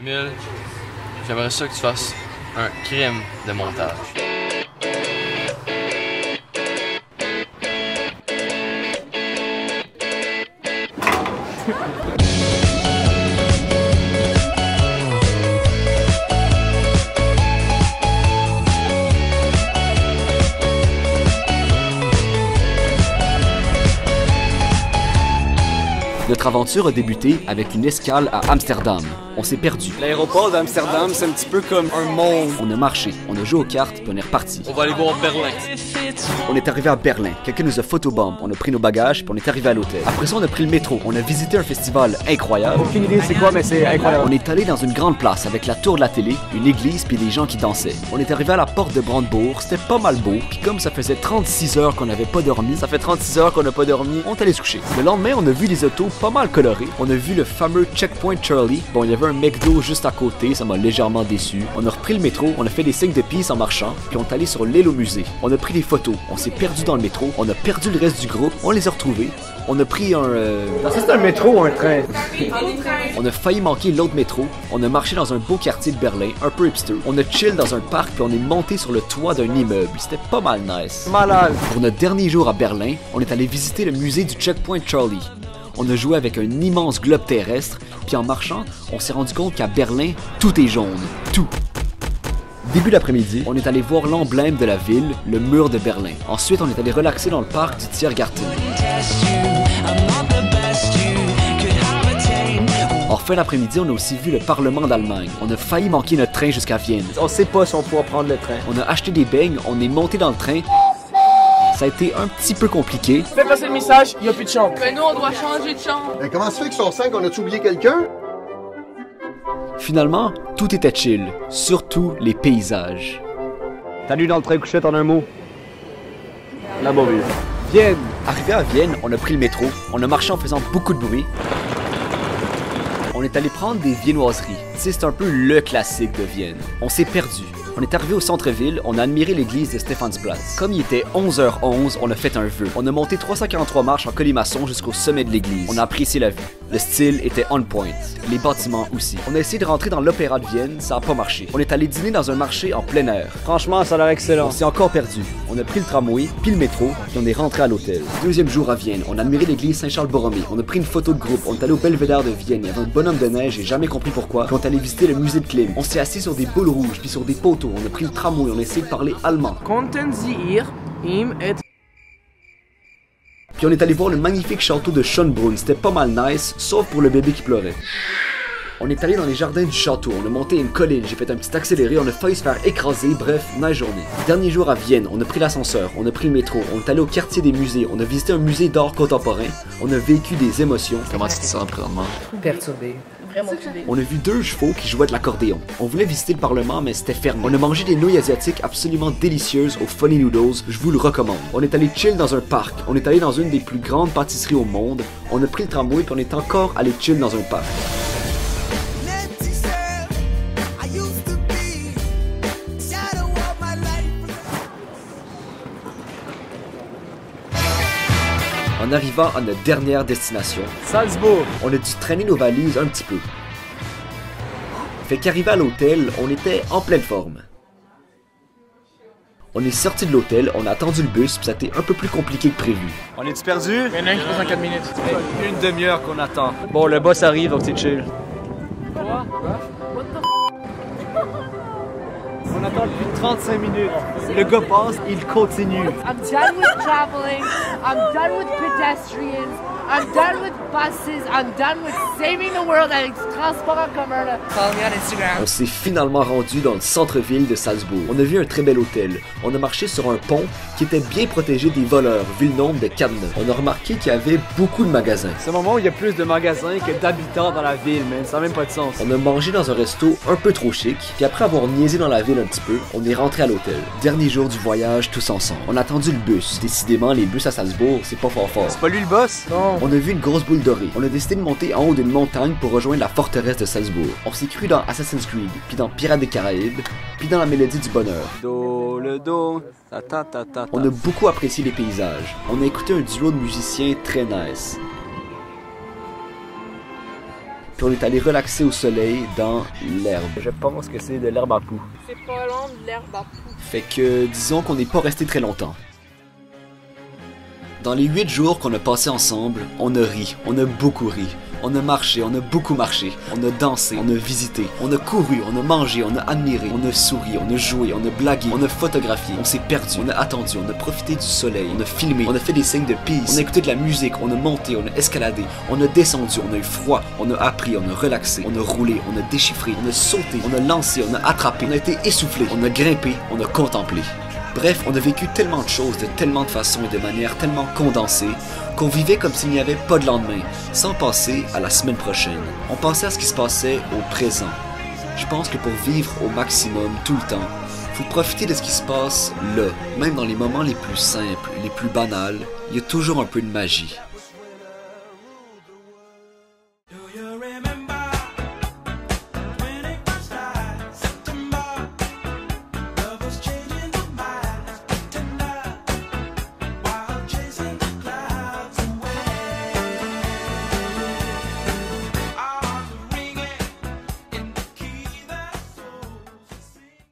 Emile, j'aimerais ça que tu fasses un crime de montage. Notre aventure a débuté avec une escale à Amsterdam. On s'est perdu. L'aéroport d'Amsterdam, c'est un petit peu comme un monde. On a marché, on a joué aux cartes, puis on est reparti. On va aller voir Berlin. On est arrivé à Berlin. Quelqu'un nous a photobomb. On a pris nos bagages, puis on est arrivé à l'hôtel. Après ça, on a pris le métro. On a visité un festival incroyable. Aucune idée c'est quoi, mais c'est incroyable. On est allé dans une grande place avec la tour de la télé, une église, puis des gens qui dansaient. On est arrivé à la porte de Brandebourg. C'était pas mal beau. Puis comme ça faisait 36 heures qu'on n'avait pas dormi, ça fait 36 heures qu'on n'a pas dormi, on est allé se coucher. Le lendemain, on a vu des autos pas mal colorées. On a vu le fameux Checkpoint Charlie. Bon, il y avait un McDo juste à côté, ça m'a légèrement déçu. On a repris le métro, on a fait des signes de peace en marchant, puis on est allé sur l'île au musée. On a pris des photos, on s'est perdu dans le métro, on a perdu le reste du groupe, on les a retrouvés. On a pris un... Ça c'est un métro ou un train? On a failli manquer l'autre métro. On a marché dans un beau quartier de Berlin, un peu hipster. On a chill dans un parc puis on est monté sur le toit d'un immeuble. C'était pas mal nice. Malade. Pour notre dernier jour à Berlin, on est allé visiter le musée du Checkpoint Charlie. On a joué avec un immense globe terrestre, puis en marchant, on s'est rendu compte qu'à Berlin, tout est jaune. Tout. Début d'après-midi, on est allé voir l'emblème de la ville, le mur de Berlin. Ensuite, on est allé relaxer dans le parc du Tiergarten. En fin d'après-midi, on a aussi vu le Parlement d'Allemagne. On a failli manquer notre train jusqu'à Vienne. On sait pas si on pourra prendre le train. On a acheté des beignes, on est monté dans le train. Ça a été un petit peu compliqué. Fais passer le message, il n'y a plus de chambre. Ben nous, on doit changer de chambre. Mais comment ça fait qu'ils sont 5? On a-tu oublié quelqu'un? Finalement, tout était chill, surtout les paysages. Salut dans le train couchette en un mot. La mauvaise. Vienne. Arrivé à Vienne, on a pris le métro, on a marché en faisant beaucoup de bruit. On est allé prendre des viennoiseries. C'est un peu le classique de Vienne. On s'est perdu. On est arrivé au centre-ville, on a admiré l'église de Stephansplatz. Comme il était 11h11, on a fait un vœu. On a monté 343 marches en colimaçon jusqu'au sommet de l'église. On a apprécié la vue. Le style était on point. Les bâtiments aussi. On a essayé de rentrer dans l'opéra de Vienne, ça a pas marché. On est allé dîner dans un marché en plein air. Franchement, ça a l'air excellent. On s'est encore perdu. On a pris le tramway, puis le métro, puis on est rentré à l'hôtel. Deuxième jour à Vienne, on a admiré l'église Saint-Charles-Borromée. On a pris une photo de groupe, on est allé au Belvédère de Vienne. Il y avait un bonhomme de neige, j'ai jamais compris pourquoi. Puis on est allé visiter le musée de Klim. On s'est assis sur des boules rouges, puis sur des poteaux. On a pris le tramway, on a essayé de parler allemand. Konnten Sie ihr ihm et Puis on est allé voir le magnifique château de Schönbrunn. C'était pas mal nice, sauf pour le bébé qui pleurait. On est allé dans les jardins du château, on a monté une colline, j'ai fait un petit accéléré, on a failli se faire écraser, bref, nice journée. Dernier jour à Vienne, on a pris l'ascenseur, on a pris le métro, on est allé au quartier des musées, on a visité un musée d'art contemporain, on a vécu des émotions. Comment tu te sens présentement? perturbé. Vraiment perturbé. On a vu 2 chevaux qui jouaient de l'accordéon. On voulait visiter le Parlement, mais c'était fermé. On a mangé des nouilles asiatiques absolument délicieuses au Funny Noodles, je vous le recommande. On est allé chill dans un parc, on est allé dans une des plus grandes pâtisseries au monde, on a pris le tramway puis on est encore allé chill dans un parc. En arrivant à notre dernière destination, Salzbourg. on a dû traîner nos valises un petit peu. Fait qu'arrivé à l'hôtel, on était en pleine forme. On est sorti de l'hôtel, on a attendu le bus, puis ça a été un peu plus compliqué que prévu. On est-tu perdu? Il y en a un qui passe en 4 minutes. Une demi-heure qu'on attend. Bon, le boss arrive, donc c'est chill. On attend depuis 35 minutes. Le gars passe, il continue. I'm done with traveling. I'm done with pedestrians. I'm done with buses. I'm done with saving the world avec du transport en commun. Là. Follow me on Instagram. On s'est finalement rendu dans le centre-ville de Salzbourg. On a vu un très bel hôtel. On a marché sur un pont qui était bien protégé des voleurs, vu le nombre de cadenas. On a remarqué qu'il y avait beaucoup de magasins. C'est un moment où il y a plus de magasins que d'habitants dans la ville, man. Ça n'a même pas de sens. On a mangé dans un resto un peu trop chic, puis après avoir niaisé dans la ville un petit peu, on est rentré à l'hôtel. Dernier jour du voyage, tous ensemble. On a attendu le bus. Décidément, les bus à Salzbourg, c'est pas fort. C'est pas lui le boss? Non. On a vu une grosse boule dorée. On a décidé de monter en haut d'une montagne pour rejoindre la forteresse de Salzbourg. On s'est cru dans Assassin's Creed, puis dans Pirates des Caraïbes, puis dans la Mélodie du bonheur. Do, le do, ta. On a beaucoup apprécié les paysages. On a écouté un duo de musiciens très nice. puis on est allé relaxer au soleil dans l'herbe. Je pense que c'est de l'herbe à poux. C'est pas long de l'herbe à poux. Fait que disons qu'on n'est pas resté très longtemps. Dans les 8 jours qu'on a passés ensemble, on a ri, on a beaucoup ri. On a marché, on a beaucoup marché. On a dansé, on a visité. On a couru, on a mangé, on a admiré. On a souri, on a joué, on a blagué. On a photographié, on s'est perdu, on a attendu, on a profité du soleil. On a filmé, on a fait des signes de peace. On a écouté de la musique, on a monté, on a escaladé. On a descendu, on a eu froid. On a appris, on a relaxé. On a roulé, on a déchiffré. On a sauté, on a lancé, on a attrapé. On a été essoufflé, on a grimpé, on a contemplé. Bref, on a vécu tellement de choses de tellement de façons et de manières tellement condensées qu'on vivait comme s'il n'y avait pas de lendemain, sans penser à la semaine prochaine. On pensait à ce qui se passait au présent. Je pense que pour vivre au maximum tout le temps, faut profiter de ce qui se passe là. Même dans les moments les plus simples, les plus banals, il y a toujours un peu de magie.